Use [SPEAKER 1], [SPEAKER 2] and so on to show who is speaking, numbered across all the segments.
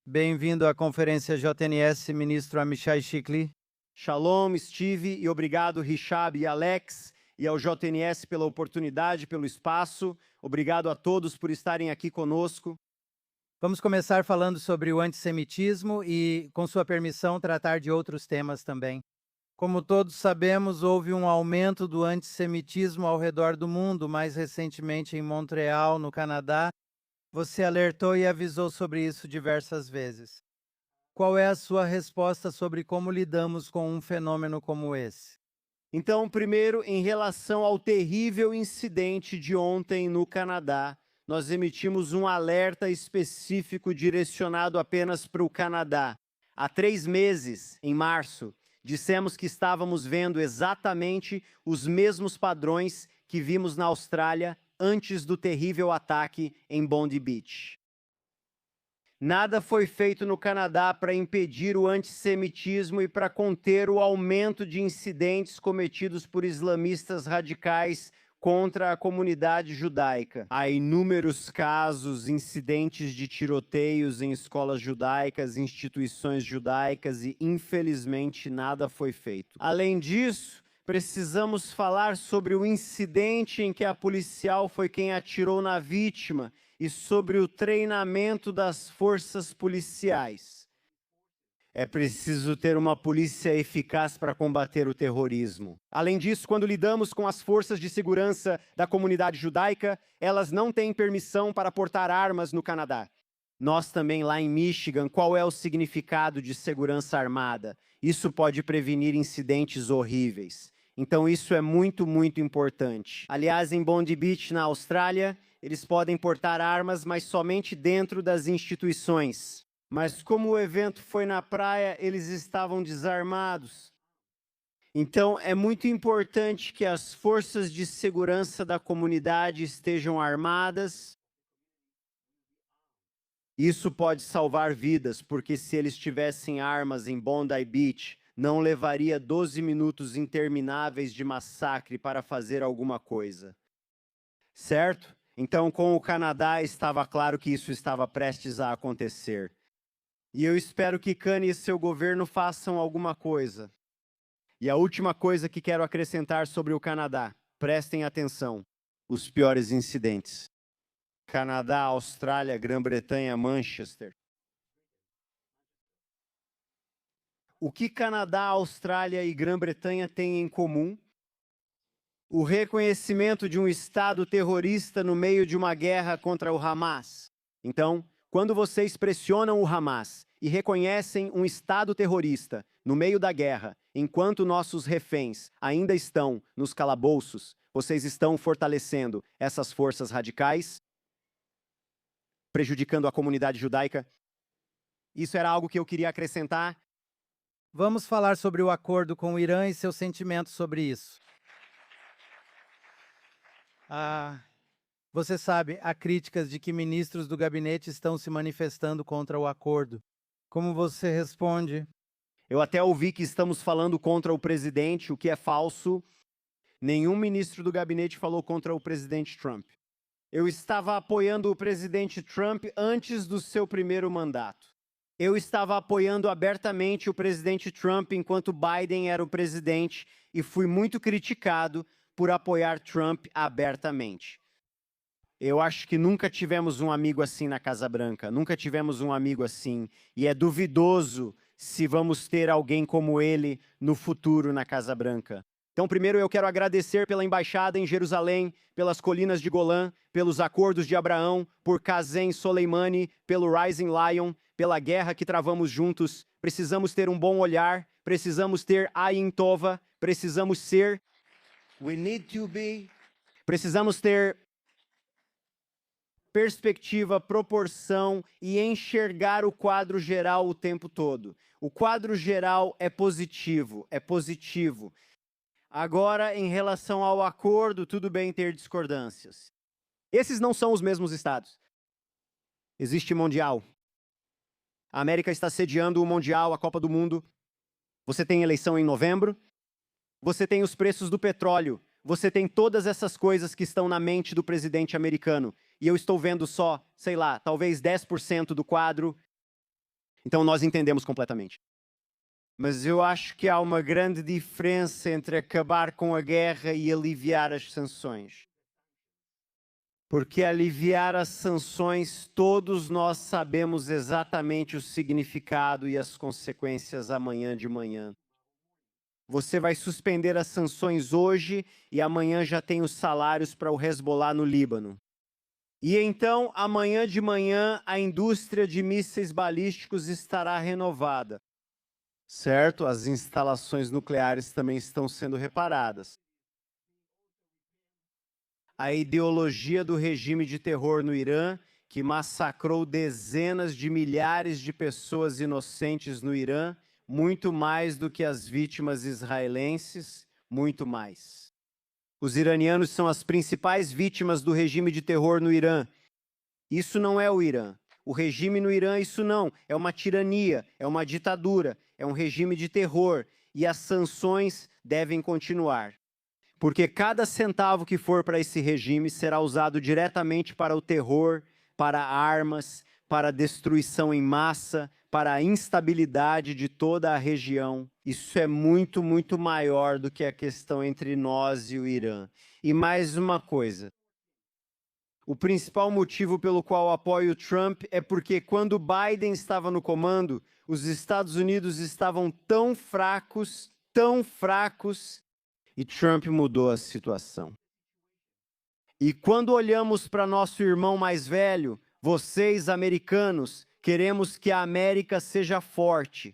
[SPEAKER 1] Bem-vindo à conferência JNS, ministro Amichai Shikli.
[SPEAKER 2] Shalom, Steve, e obrigado, Richab e Alex, e ao JNS pela oportunidade, pelo espaço. Obrigado a todos por estarem aqui conosco.
[SPEAKER 1] Vamos começar falando sobre o antissemitismo e, com sua permissão, tratar de outros temas também. Como todos sabemos, houve um aumento do antissemitismo ao redor do mundo, mais recentemente em Montreal, no Canadá. Você alertou e avisou sobre isso diversas vezes. Qual é a sua resposta sobre como lidamos com um fenômeno como esse?
[SPEAKER 2] Então, primeiro, em relação ao terrível incidente de ontem no Canadá, nós emitimos um alerta específico direcionado apenas para o Canadá. Há 3 meses, em março, dissemos que estávamos vendo exatamente os mesmos padrões que vimos na Austrália antes do terrível ataque em Bondi Beach. Nada foi feito no Canadá para impedir o antissemitismo e para conter o aumento de incidentes cometidos por islamistas radicais contra a comunidade judaica. Há inúmeros casos, incidentes de tiroteios em escolas judaicas, instituições judaicas e, infelizmente, nada foi feito. Além disso, precisamos falar sobre o incidente em que a policial foi quem atirou na vítima e sobre o treinamento das forças policiais. É preciso ter uma polícia eficaz para combater o terrorismo. Além disso, quando lidamos com as forças de segurança da comunidade judaica, elas não têm permissão para portar armas no Canadá. Nós também, lá em Michigan, qual é o significado de segurança armada? Isso pode prevenir incidentes horríveis. Então isso é muito, muito importante. Aliás, em Bondi Beach, na Austrália, eles podem portar armas, mas somente dentro das instituições. Mas como o evento foi na praia, eles estavam desarmados. Então é muito importante que as forças de segurança da comunidade estejam armadas. Isso pode salvar vidas, porque se eles tivessem armas em Bondi Beach, não levaria 12 minutos intermináveis de massacre para fazer alguma coisa. Certo? Então, com o Canadá, estava claro que isso estava prestes a acontecer. E eu espero que Kanye e seu governo façam alguma coisa. E a última coisa que quero acrescentar sobre o Canadá, prestem atenção, os piores incidentes. Canadá, Austrália, Grã-Bretanha, Manchester. O que Canadá, Austrália e Grã-Bretanha têm em comum? O reconhecimento de um Estado terrorista no meio de uma guerra contra o Hamas. Então, quando vocês pressionam o Hamas e reconhecem um Estado terrorista no meio da guerra, enquanto nossos reféns ainda estão nos calabouços, vocês estão fortalecendo essas forças radicais, prejudicando a comunidade judaica. Isso era algo que eu queria acrescentar.
[SPEAKER 1] Vamos falar sobre o acordo com o Irã e seus sentimentos sobre isso. Você sabe, há críticas de que ministros do gabinete estão se manifestando contra o acordo. Como você responde?
[SPEAKER 2] Eu até ouvi que estamos falando contra o presidente, o que é falso. Nenhum ministro do gabinete falou contra o presidente Trump. Eu estava apoiando o presidente Trump antes do seu primeiro mandato. Eu estava apoiando abertamente o presidente Trump enquanto Biden era o presidente e fui muito criticado por apoiar Trump abertamente. Eu acho que nunca tivemos um amigo assim na Casa Branca, nunca tivemos um amigo assim, e é duvidoso se vamos ter alguém como ele no futuro na Casa Branca. Então, primeiro eu quero agradecer pela embaixada em Jerusalém, pelas colinas de Golã, pelos acordos de Abraão, por Qasem Soleimani, pelo Rising Lion, pela guerra que travamos juntos. Precisamos ter um bom olhar, precisamos ter Ayin Tova, precisamos ter perspectiva, proporção e enxergar o quadro geral o tempo todo. O quadro geral é positivo, é positivo. Agora, em relação ao acordo, tudo bem ter discordâncias. Esses não são os mesmos estados. Existe Mundial. A América está sediando o Mundial, a Copa do Mundo. Você tem eleição em novembro. Você tem os preços do petróleo. Você tem todas essas coisas que estão na mente do presidente americano. E eu estou vendo só, sei lá, talvez 10% do quadro. Então nós entendemos completamente. Mas eu acho que há uma grande diferença entre acabar com a guerra e aliviar as sanções. Porque aliviar as sanções, todos nós sabemos exatamente o significado e as consequências amanhã de manhã. Você vai suspender as sanções hoje e amanhã já tem os salários para o Hezbollah no Líbano. E então, amanhã de manhã, a indústria de mísseis balísticos estará renovada. Certo? As instalações nucleares também estão sendo reparadas. A ideologia do regime de terror no Irã, que massacrou dezenas de milhares de pessoas inocentes no Irã, muito mais do que as vítimas israelenses, muito mais. Os iranianos são as principais vítimas do regime de terror no Irã. Isso não é o Irã. O regime no Irã, isso não. É uma tirania, é uma ditadura, é um regime de terror. E as sanções devem continuar. Porque cada centavo que for para esse regime será usado diretamente para o terror, para armas, para a destruição em massa, para a instabilidade de toda a região. Isso é muito, muito maior do que a questão entre nós e o Irã. E mais uma coisa. O principal motivo pelo qual apoio o Trump é porque quando Biden estava no comando, os Estados Unidos estavam tão fracos, e Trump mudou a situação. E quando olhamos para nosso irmão mais velho, vocês, americanos, queremos que a América seja forte.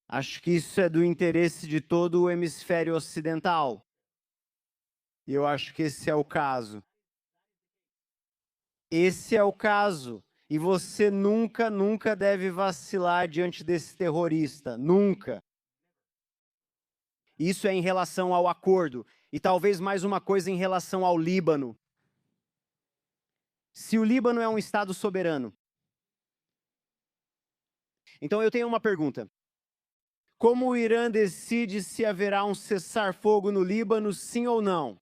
[SPEAKER 2] Acho que isso é do interesse de todo o hemisfério ocidental. E eu acho que esse é o caso. Esse é o caso. E você nunca, nunca deve vacilar diante desse terrorista. Nunca. Isso é em relação ao acordo. E talvez mais uma coisa em relação ao Líbano. Se o Líbano é um Estado soberano. Então eu tenho uma pergunta. Como o Irã decide se haverá um cessar-fogo no Líbano, sim ou não?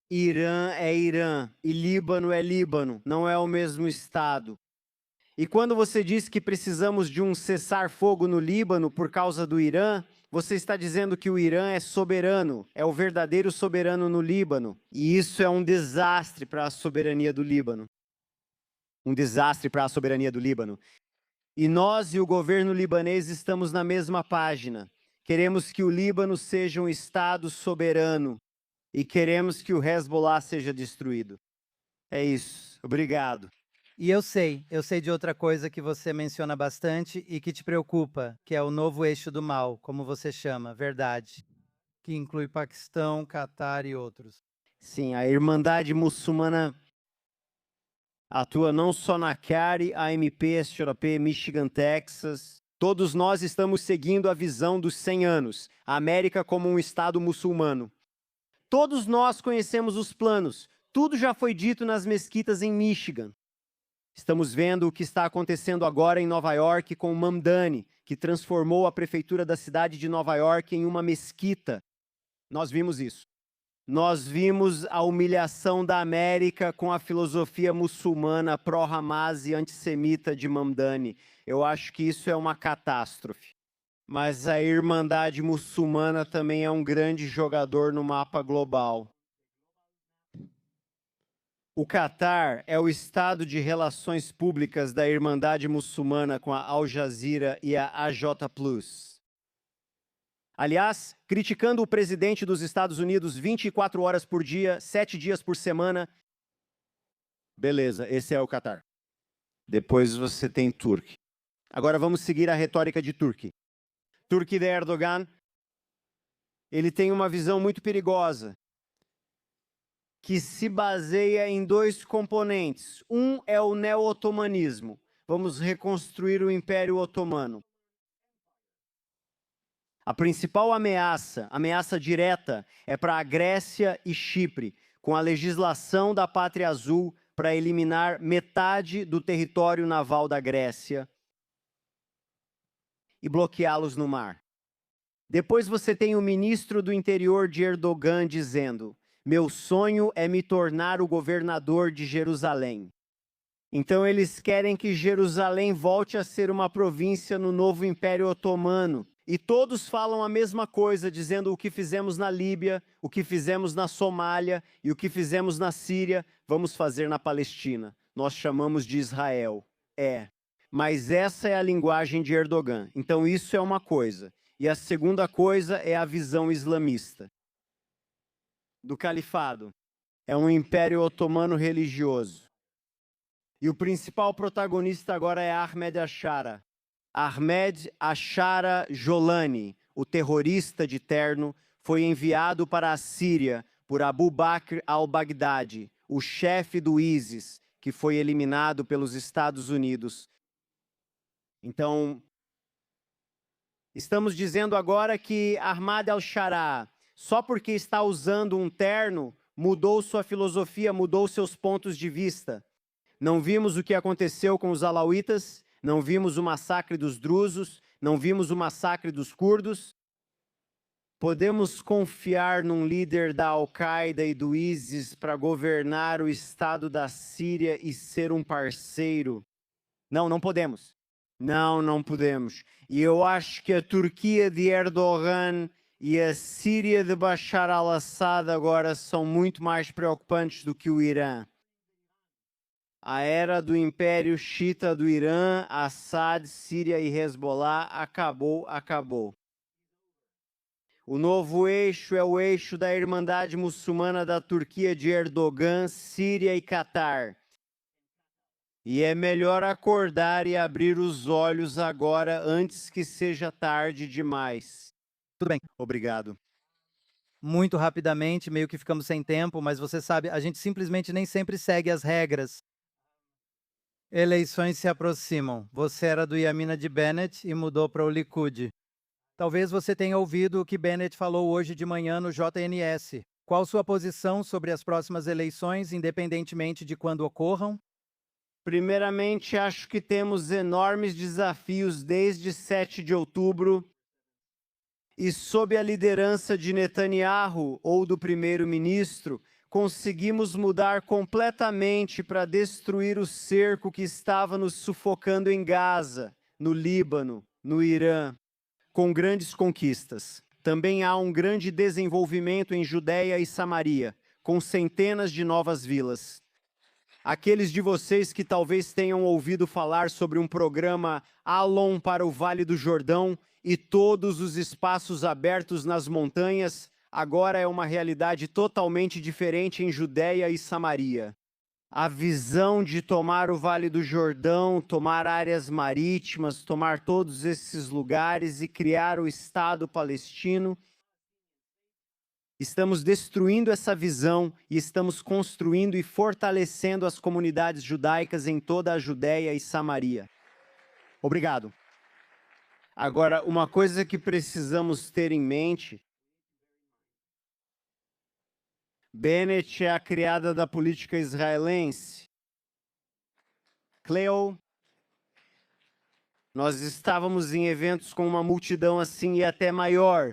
[SPEAKER 2] Irã é Irã e Líbano é Líbano, não é o mesmo Estado. E quando você diz que precisamos de um cessar-fogo no Líbano por causa do Irã, você está dizendo que o Irã é soberano, é o verdadeiro soberano no Líbano. E isso é um desastre para a soberania do Líbano. Um desastre para a soberania do Líbano. E nós e o governo libanês estamos na mesma página. Queremos que o Líbano seja um Estado soberano. E queremos que o Hezbollah seja destruído. É isso. Obrigado.
[SPEAKER 1] E eu sei de outra coisa que você menciona bastante e que te preocupa, que é o novo eixo do mal, como você chama, verdade, que inclui Paquistão, Catar e outros.
[SPEAKER 2] Sim, a Irmandade Muçulmana atua não só na CARI, AMP, SJP, Michigan, Texas. Todos nós estamos seguindo a visão dos 100 anos, a América como um Estado muçulmano. Todos nós conhecemos os planos. Tudo já foi dito nas mesquitas em Michigan. Estamos vendo o que está acontecendo agora em Nova York com Mamdani, que transformou a prefeitura da cidade de Nova York em uma mesquita. Nós vimos isso. Nós vimos a humilhação da América com a filosofia muçulmana pró-Hamas e antissemita de Mamdani. Eu acho que isso é uma catástrofe. Mas a Irmandade Muçulmana também é um grande jogador no mapa global. O Catar é o estado de relações públicas da Irmandade Muçulmana com a Al Jazeera e a AJ Plus. Aliás, criticando o presidente dos Estados Unidos 24 horas por dia, 7 dias por semana. Beleza, esse é o Catar. Depois você tem Turquia. Agora vamos seguir a retórica de Turquia. Turquia de Erdogan, ele tem uma visão muito perigosa, que se baseia em dois componentes. Um é o neo-otomanismo. Vamos reconstruir o Império Otomano. A principal ameaça direta, é para a Grécia e Chipre, com a legislação da Pátria Azul para eliminar metade do território naval da Grécia e bloqueá-los no mar. Depois você tem o ministro do interior de Erdogan dizendo: meu sonho é me tornar o governador de Jerusalém. Então eles querem que Jerusalém volte a ser uma província no novo Império Otomano. E todos falam a mesma coisa, dizendo o que fizemos na Líbia, o que fizemos na Somália e o que fizemos na Síria, vamos fazer na Palestina. Nós chamamos de Israel. Mas essa é a linguagem de Erdogan. Então isso é uma coisa. E a segunda coisa é a visão islamista do califado. É um império otomano religioso. E o principal protagonista agora é Ahmed Ashara. Ahmed Ashara Jolani, o terrorista de terno, foi enviado para a Síria por Abu Bakr al-Baghdadi, o chefe do ISIS, que foi eliminado pelos Estados Unidos. Então, estamos dizendo agora que Ahmad al-Shara, só porque está usando um terno, mudou sua filosofia, mudou seus pontos de vista. Não vimos o que aconteceu com os alauítas, não vimos o massacre dos drusos, não vimos o massacre dos curdos. Podemos confiar num líder da Al-Qaeda e do ISIS para governar o estado da Síria e ser um parceiro? Não, não podemos. Não podemos. E eu acho que a Turquia de Erdogan e a Síria de Bashar al-Assad agora são muito mais preocupantes do que o Irã. A era do Império Xiita do Irã, Assad, Síria e Hezbollah acabou. O novo eixo é o eixo da Irmandade Muçulmana da Turquia de Erdogan, Síria e Catar. E é melhor acordar e abrir os olhos agora, antes que seja tarde demais.
[SPEAKER 1] Tudo bem.
[SPEAKER 2] Obrigado.
[SPEAKER 1] Muito rapidamente, meio que ficamos sem tempo, mas você sabe, a gente simplesmente nem sempre segue as regras. Eleições se aproximam. Você era do Yamina de Bennett e mudou para o Likud. Talvez você tenha ouvido o que Bennett falou hoje de manhã no JNS. Qual sua posição sobre as próximas eleições, independentemente de quando ocorram?
[SPEAKER 2] Primeiramente, acho que temos enormes desafios desde 7 de outubro. E sob a liderança de Netanyahu, ou do primeiro-ministro, conseguimos mudar completamente para destruir o cerco que estava nos sufocando em Gaza, no Líbano, no Irã, com grandes conquistas. Também há um grande desenvolvimento em Judeia e Samaria, com centenas de novas vilas. Aqueles de vocês que talvez tenham ouvido falar sobre um programa Alon para o Vale do Jordão e todos os espaços abertos nas montanhas, agora é uma realidade totalmente diferente em Judeia e Samaria. A visão de tomar o Vale do Jordão, tomar áreas marítimas, tomar todos esses lugares e criar o Estado palestino. Estamos destruindo essa visão e estamos construindo e fortalecendo as comunidades judaicas em toda a Judeia e Samaria. Obrigado. Agora, uma coisa que precisamos ter em mente: Bennett é a criada da política israelense. Cleo, nós estávamos em eventos com uma multidão assim e até maior.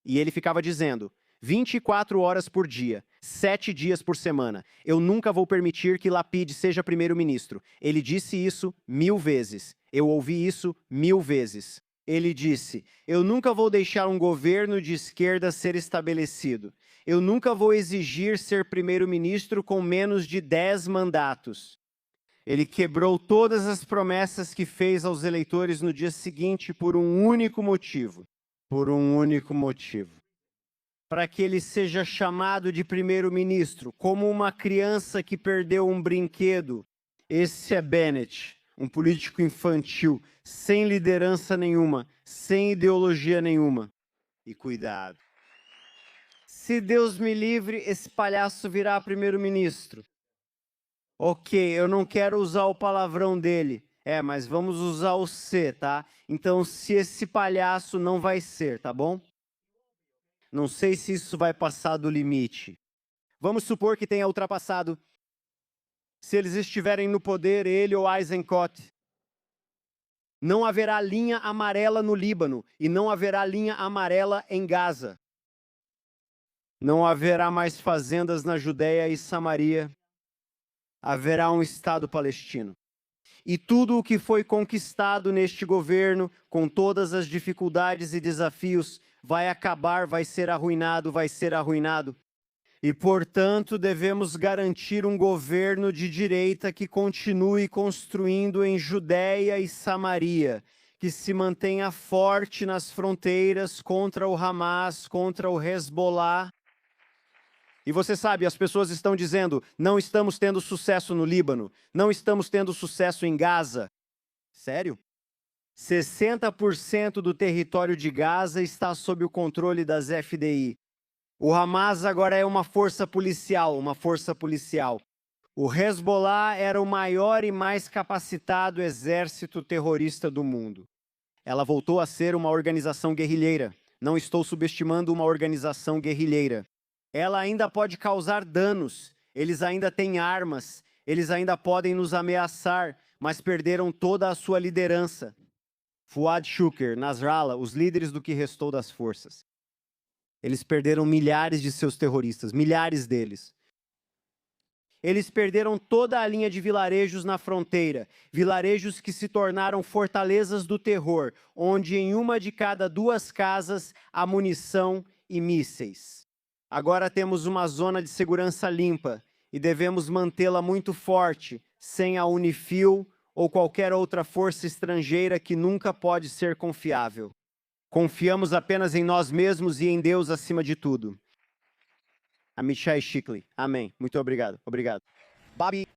[SPEAKER 2] E ele ficava dizendo, 24 horas por dia, 7 dias por semana, eu nunca vou permitir que Lapid seja primeiro-ministro. Ele disse isso 1000 vezes. Eu ouvi isso 1000 vezes. Ele disse, eu nunca vou deixar um governo de esquerda ser estabelecido. Eu nunca vou exigir ser primeiro-ministro com menos de 10 mandatos. Ele quebrou todas as promessas que fez aos eleitores no dia seguinte por um único motivo. Para que ele seja chamado de primeiro-ministro, como uma criança que perdeu um brinquedo. Esse é Bennett, um político infantil, sem liderança nenhuma, sem ideologia nenhuma. E cuidado. Se Deus me livre, esse palhaço virá primeiro-ministro. Ok, eu não quero usar o palavrão dele. Mas vamos usar o C, tá? Então, se esse palhaço não vai ser, tá bom? Não sei se isso vai passar do limite. Vamos supor que tenha ultrapassado. Se eles estiverem no poder, ele ou Eisenkot. Não haverá linha amarela no Líbano e não haverá linha amarela em Gaza. Não haverá mais fazendas na Judeia e Samaria. haverá um Estado palestino. E tudo o que foi conquistado neste governo, com todas as dificuldades e desafios, vai acabar, vai ser arruinado, vai ser arruinado. E, portanto, devemos garantir um governo de direita que continue construindo em Judéia e Samaria, que se mantenha forte nas fronteiras contra o Hamas, contra o Hezbollah. E você sabe, as pessoas estão dizendo, não estamos tendo sucesso no Líbano, não estamos tendo sucesso em Gaza. Sério? 60% do território de Gaza está sob o controle das FDI. O Hamas agora é uma força policial, O Hezbollah era o maior e mais capacitado exército terrorista do mundo. Ela voltou a ser uma organização guerrilheira. Não estou subestimando uma organização guerrilheira. Ela ainda pode causar danos, eles ainda têm armas, eles ainda podem nos ameaçar, mas perderam toda a sua liderança. Fuad Shukr, Nasrallah, os líderes do que restou das forças. Eles perderam milhares de seus terroristas, milhares deles. Eles perderam toda a linha de vilarejos na fronteira, vilarejos que se tornaram fortalezas do terror, onde em uma de cada 2 casas há munição e mísseis. Agora temos uma zona de segurança limpa e devemos mantê-la muito forte, sem a Unifil ou qualquer outra força estrangeira que nunca pode ser confiável. Confiamos apenas em nós mesmos e em Deus acima de tudo. Amichai Shikli. Amém. Muito obrigado. Obrigado. Bobby.